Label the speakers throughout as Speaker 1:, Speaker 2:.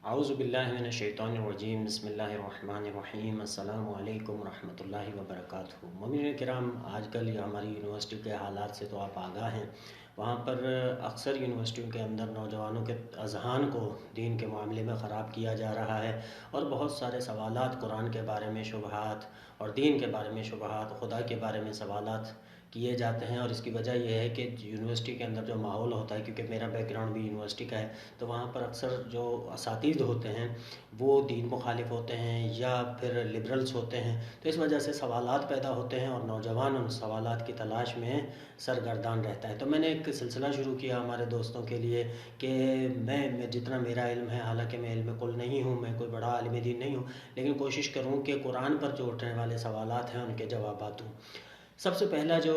Speaker 1: اعوذ باللہ من الشیطان الرجیم بسم اللہ الرحمن الرحیم السلام علیکم ورحمۃ اللہ وبرکاتہ۔ مومنین کرام، آج کل ہماری یونیورسٹی کے حالات سے تو آپ آگاہ ہیں۔ وہاں پر اکثر یونیورسٹیوں کے اندر نوجوانوں کے اذہان کو دین کے معاملے میں خراب کیا جا رہا ہے، اور بہت سارے سوالات قرآن کے بارے میں شبہات اور دین کے بارے میں شبہات، خدا کے بارے میں سوالات کیے جاتے ہیں۔ اور اس کی وجہ یہ ہے کہ یونیورسٹی کے اندر جو ماحول ہوتا ہے، کیونکہ میرا بیک گراؤنڈ بھی یونیورسٹی کا ہے، تو وہاں پر اکثر جو اساتذہ ہوتے ہیں وہ دین مخالف ہوتے ہیں یا پھر لبرلز ہوتے ہیں، تو اس وجہ سے سوالات پیدا ہوتے ہیں اور نوجوان ان سوالات کی تلاش میں سرگردان رہتا ہے۔ تو میں نے ایک سلسلہ شروع کیا ہمارے دوستوں کے لیے کہ میں جتنا میرا علم ہے، حالانکہ میں علم کل نہیں ہوں، میں کوئی بڑا عالم دین نہیں ہوں، لیکن کوشش کروں کہ قرآن پر جو اٹھنے والے سوالات ہیں ان کے جوابات دوں۔ سب سے پہلا جو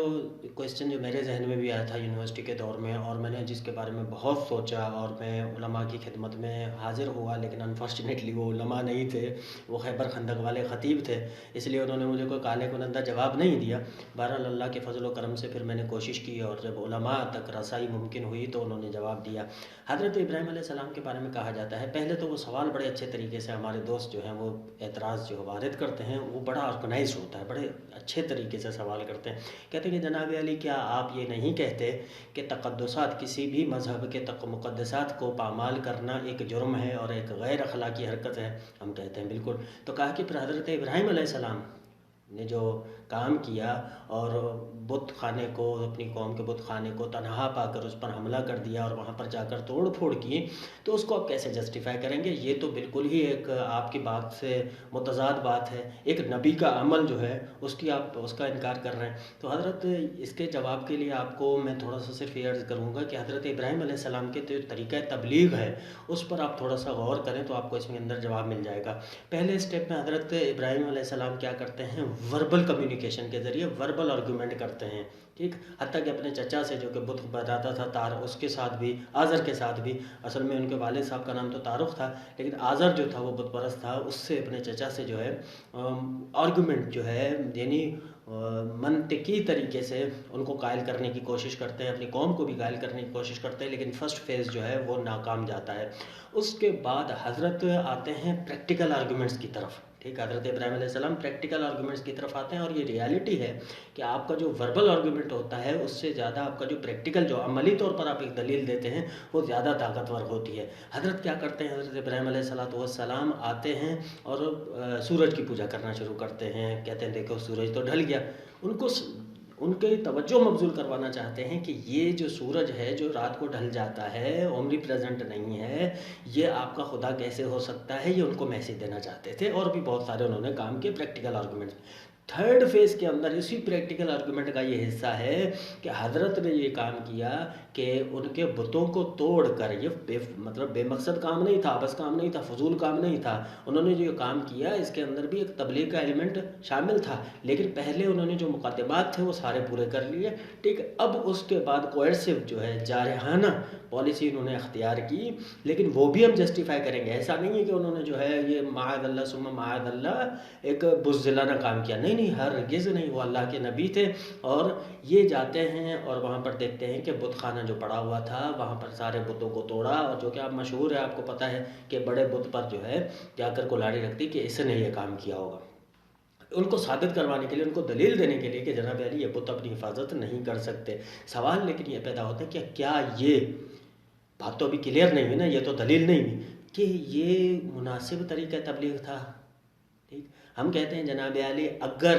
Speaker 1: کویسچن جو میرے ذہن میں بھی آیا تھا یونیورسٹی کے دور میں، اور میں نے جس کے بارے میں بہت سوچا، اور میں علماء کی خدمت میں حاضر ہوا، لیکن انفارچونیٹلی وہ علماء نہیں تھے، وہ خیبر خندق والے خطیب تھے، اس لیے انہوں نے مجھے کوئی کالے کنندہ جواب نہیں دیا۔ بہرحال اللہ کے فضل و کرم سے پھر میں نے کوشش کی، اور جب علماء تک رسائی ممکن ہوئی تو انہوں نے جواب دیا۔ حضرت ابراہیم علیہ السلام کے بارے میں کہا جاتا ہے، پہلے تو وہ سوال بڑے اچھے طریقے سے ہمارے دوست جو ہیں وہ اعتراض جو وارد کرتے ہیں وہ بڑا آرگنائز ہوتا ہے، بڑے اچھے طریقے سے سوال کرتے ہیں۔ کہتے ہیں کہ جناب علی، کیا آپ یہ نہیں کہتے کہ تقدسات، کسی بھی مذہب کے مقدسات کو پامال کرنا ایک جرم ہے اور ایک غیر اخلاقی حرکت ہے؟ ہم کہتے ہیں بالکل۔ تو کہا کہ پھر حضرت ابراہیم علیہ السلام نے جو کام کیا اور بت خانے کو، اپنی قوم کے بت خانے کو تنہا پا کر اس پر حملہ کر دیا اور وہاں پر جا کر توڑ پھوڑ کی، تو اس کو آپ کیسے جسٹیفائی کریں گے؟ یہ تو بالکل ہی ایک آپ کی بات سے متضاد بات ہے۔ ایک نبی کا عمل جو ہے آپ اس کا انکار کر رہے ہیں۔ تو حضرت اس کے جواب کے لیے آپ کو میں تھوڑا سا صرف یہ عرض کروں گا کہ حضرت ابراہیم علیہ السلام کے جو طریقہ تبلیغ ہے اس پر آپ تھوڑا سا غور کریں تو آپ کو اس میں اندر جواب مل جائے گا۔ پہلے اسٹیپ میں حضرت ابراہیم علیہ السلام کیا کرتے ہیں؟ وربل کمیونیکیشن کے ذریعے وربل آرگومنٹ کرتے ہیں، ٹھیک، حتیٰ کہ اپنے چچا سے جو کہ بت بناتا تھا تار، اس کے ساتھ بھی، آزر کے ساتھ بھی، اصل میں ان کے والد صاحب کا نام تو تارخ تھا، لیکن آزر جو تھا وہ بت پرست تھا، اس سے اپنے چچا سے جو ہے آرگومنٹ جو ہے، یعنی منطقی طریقے سے ان کو قائل کرنے کی کوشش کرتے ہیں، اپنی قوم کو بھی قائل کرنے کی کوشش کرتے ہیں، لیکن فرسٹ فیز جو ہے وہ ناکام جاتا ہے۔ اس کے بعد حضرت آتے ہیں پریکٹیکل آرگومنٹس کی طرف، ٹھیک، حضرت ابراہیم علیہ السلام پریکٹیکل آرگومنٹس کی طرف آتے ہیں، اور یہ ریالٹی ہے کہ آپ کا جو وربل آرگومنٹ ہوتا ہے اس سے زیادہ آپ کا جو پریکٹیکل، جو عملی طور پر آپ ایک دلیل دیتے ہیں، وہ زیادہ طاقتور ہوتی ہے۔ حضرت کیا کرتے ہیں؟ حضرت ابراہیم علیہ السلام آتے ہیں اور سورج کی پوجا کرنا شروع کرتے ہیں، کہتے ہیں دیکھو سورج تو ڈھل گیا۔ ان کی توجہ مبذول کروانا چاہتے ہیں کہ یہ جو سورج ہے جو رات کو ڈھل جاتا ہے، اومنی پریزنٹ نہیں ہے، یہ آپ کا خدا کیسے ہو سکتا ہے؟ یہ ان کو میسیج دینا چاہتے تھے، اور بھی بہت سارے انہوں نے کام کیے پریکٹیکل آرگومنٹس۔ تھرڈ فیز کے اندر اسی پریکٹیکل آرگومنٹ کا یہ حصہ ہے کہ حضرت نے یہ کام کیا کہ ان کے بتوں کو توڑ کر، یہ مطلب بے مقصد کام نہیں تھا، بس کام نہیں تھا، فضول کام نہیں تھا، انہوں نے جو یہ کام کیا اس کے اندر بھی ایک تبلیغ کا ایلیمنٹ شامل تھا، لیکن پہلے انہوں نے جو مقدمات تھے وہ سارے پورے کر لیے، ٹھیک۔ اب اس کے بعد کوئرسو جو ہے، جارحانہ پالیسی انہوں نے اختیار کی، لیکن وہ بھی ہم جسٹیفائی کریں گے۔ ایسا نہیں ہے کہ انہوں نے جو ہے یہ معاذ اللہ ثم معاذ اللہ ایک بزدلانہ کام کیا، نہیں، ہرگز نہیں، وہ اللہ کے نبی تھے۔ اور یہ جاتے ہیں اور وہاں پر دیکھتے ہیں کہ بت خانہ جو پڑا ہوا تھا وہاں پر سارے بتوں کو توڑا، اور جو کہ آپ مشہور ہے، آپ کو پتہ ہے کہ بڑے بت پر جو ہے جا کر کلاڑی رکھتی کہ اس نے یہ کام کیا ہوگا، ان کو ثابت کروانے کے لیے، ان کو دلیل دینے کے لیے کہ جناب علی یہ بت اپنی حفاظت نہیں کر سکتے۔ سوال لیکن یہ پیدا ہوتا ہے کہ کیا یہ بات تو ابھی کلیئر نہیں ہوئی نا، یہ تو دلیل نہیں ہوئی کہ یہ مناسب طریقہ تبلیغ تھا، ٹھیک۔ ہم کہتے ہیں جناب علی اگر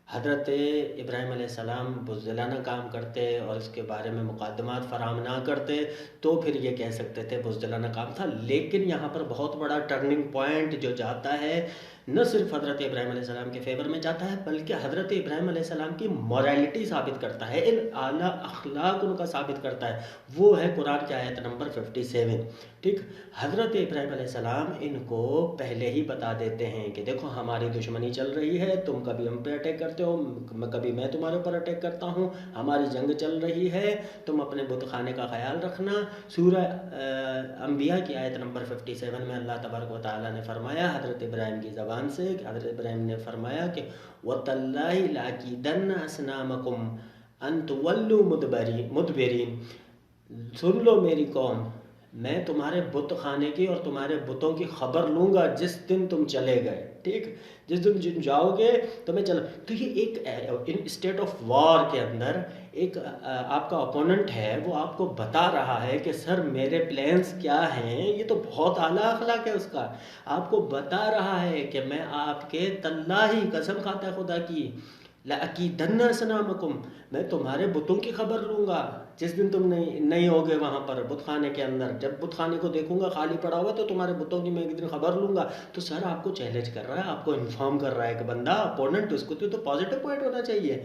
Speaker 1: حضرت ابراہیم علیہ السلام بزدلانہ کام کرتے اور اس کے بارے میں مقدمات فراہم نہ کرتے تو پھر یہ کہہ سکتے تھے بزدلانہ کام تھا، لیکن یہاں پر بہت بڑا ٹرننگ پوائنٹ جو جاتا ہے نہ صرف حضرت ابراہیم علیہ السلام کے فیور میں جاتا ہے، بلکہ حضرت ابراہیم علیہ السلام کی موریلٹی ثابت کرتا ہے، ان اعلیٰ اخلاق ان کا ثابت کرتا ہے، وہ ہے قرآن کی آیت نمبر 57، ٹھیک۔ حضرت ابراہیم علیہ السلام ان کو پہلے ہی بتا دیتے ہیں کہ دیکھو ہماری دشمنی چل رہی ہے، تم کبھی ہم پہ اٹیک کرتے ہو، کبھی میں تمہارے اوپر اٹیک کرتا ہوں، ہماری جنگ چل رہی ہے، تم اپنے بت خانے کا خیال رکھنا۔ سورہ انبیاء کی آیت نمبر 57 میں اللہ تبارک و تعالیٰ نے فرمایا حضرت ابراہیم کی زبان سے، حضرت ابراہیم نے فرمایا کہ وَتَاللَّهِ لَأَكِيدَنَّ أَصْنَامَكُمْ أَن تُوَلُّوا مُدْبِرِينَ، سن لو میری قوم، میں تمہارے بت خانے کی اور تمہارے بتوں کی خبر لوں گا جس دن تم چلے گئے، ٹھیک، جس دن جاؤ گے تو میں چلا. تو یہ ایک ان اسٹیٹ آف وار کے اندر ایک آپ کا اپوننٹ ہے، وہ آپ کو بتا رہا ہے کہ سر میرے پلانس کیا ہیں. یہ تو بہت اعلیٰ اخلاق ہے اس کا. آپ کو بتا رہا ہے کہ میں آپ کے تاللہ قسم کھاتا ہے خدا کی، لَأَكِيدَنَّ أَصْنَامَكُمْ، میں تمہارے بتوں کی خبر لوں گا جس دن تم نہیں ہوگے وہاں پر بت خانے کے اندر. جب بت خانے کو دیکھوں گا خالی پڑا ہوا تو تمہارے بتوں کی میں ایک دن خبر لوں گا. تو سر آپ کو چیلنج کر رہا ہے، آپ کو انفارم کر رہا ہے کہ بندہ اپوننٹ، اس کو تو پازیٹیو پوائنٹ ہونا چاہیے.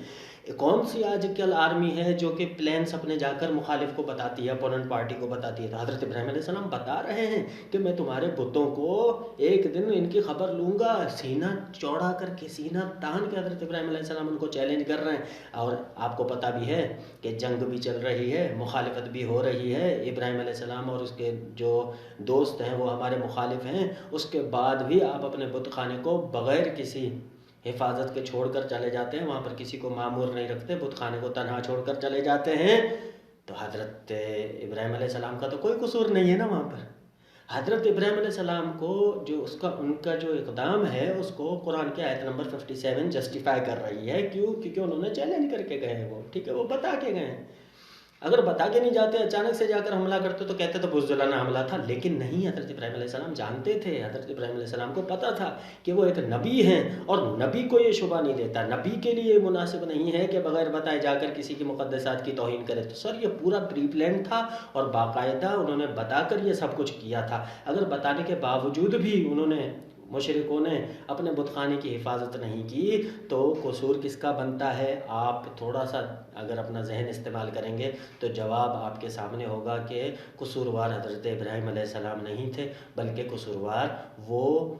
Speaker 1: کون سی آج کل آرمی ہے جو کہ پلانس اپنے جا کر مخالف کو بتاتی ہے، اپوننٹ پارٹی کو بتاتی ہے؟ تو حضرت ابراہیم علیہ السلام بتا رہے ہیں کہ میں تمہارے بتوں کو ایک دن ان کی خبر لوں گا. سینہ چوڑا کر کے، سینہ تان کے حضرت ابراہیم علیہ السلام ان کو چیلنج کر رہے ہیں. اور آپ کو پتہ بھی ہے کہ جنگ بھی چل رہی ہے، مخالفت بھی ہو رہی ہے. ابراہیم علیہ السلام اور اس کے جو دوست ہیں وہ ہمارے مخالف ہیں. اس کے بعد بھی آپ اپنے بت خانے کو بغیر کسی حفاظت کے چھوڑ کر چلے جاتے ہیں، وہاں پر کسی کو معمور نہیں رکھتے، بت خانے کو تنہا چھوڑ کر چلے جاتے ہیں. تو حضرت ابراہیم علیہ السلام کا تو کوئی قصور نہیں ہے نا وہاں پر. حضرت ابراہیم علیہ السلام کو جو ان کا جو اقدام ہے اس کو قرآن کی آیت نمبر 57 جسٹیفائی کر رہی ہے. کیوں؟ کیونکہ انہوں نے چیلنج کر کے گئے ہیں، وہ ٹھیک ہے، وہ بتا کے گئے ہیں. اگر بتا کے نہیں جاتے، اچانک سے جا کر حملہ کرتے تو کہتے تو بزدلانہ حملہ تھا. لیکن نہیں، حضرت ابراہیم علیہ السلام جانتے تھے، حضرت ابراہیم علیہ السلام کو پتہ تھا کہ وہ ایک نبی ہیں، اور نبی کو یہ شبہ نہیں دیتا، نبی کے لیے یہ مناسب نہیں ہے کہ بغیر بتائے جا کر کسی کی مقدسات کی توہین کرے. تو سر یہ پورا پری پلان تھا اور باقاعدہ انہوں نے بتا کر یہ سب کچھ کیا تھا. اگر بتانے کے باوجود بھی انہوں نے، مشرکوں نے، اپنے بت خانے کی حفاظت نہیں کی تو قصور کس کا بنتا ہے؟ آپ تھوڑا سا اگر اپنا ذہن استعمال کریں گے تو جواب آپ کے سامنے ہوگا کہ قصوروار حضرت ابراہیم علیہ السلام نہیں تھے، بلکہ قصوروار وہ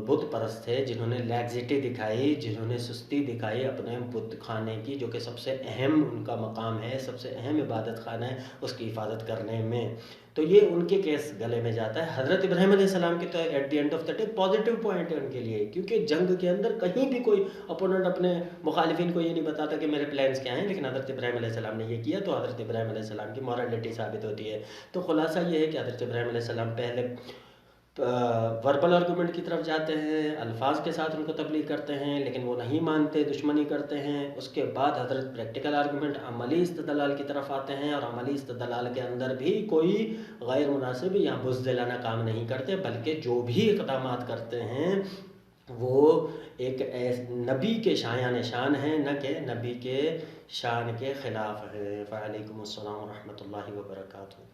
Speaker 1: بت پرست تھے جنہوں نے لیگزٹی دکھائی، جنہوں نے سستی دکھائی اپنے بت خانے کی، جو کہ سب سے اہم ان کا مقام ہے، سب سے اہم عبادت خانہ ہے، اس کی حفاظت کرنے میں. تو یہ ان کے کیس گلے میں جاتا ہے. حضرت ابراہیم علیہ السلام کی تو at the end of the day positive point ہے ان کے لیے، کیونکہ جنگ کے اندر کہیں بھی کوئی اپوننٹ اپنے مخالفین کو یہ نہیں بتاتا کہ میرے پلانس کیا ہیں، لیکن حضرت ابراہیم علیہ السلام نے یہ کیا تو حضرت ابراہیم علیہ السلام کی مورالٹی ثابت ہوتی ہے. تو خلاصہ یہ ہے کہ حضرت ابراہیم علیہ السلام پہلے وربل آرگومنٹ کی طرف جاتے ہیں، الفاظ کے ساتھ ان کو تبلیغ کرتے ہیں، لیکن وہ نہیں مانتے، دشمنی کرتے ہیں. اس کے بعد حضرت پریکٹیکل آرگومنٹ، عملی استدلال کی طرف آتے ہیں، اور عملی استدلال کے اندر بھی کوئی غیر مناسب یا بزدلانہ کام نہیں کرتے، بلکہ جو بھی اقدامات کرتے ہیں وہ ایک نبی کے شایان شان ہیں، نہ کہ نبی کے شان کے خلاف ہے. وعلیکم السلام ورحمۃ اللہ وبرکاتہ.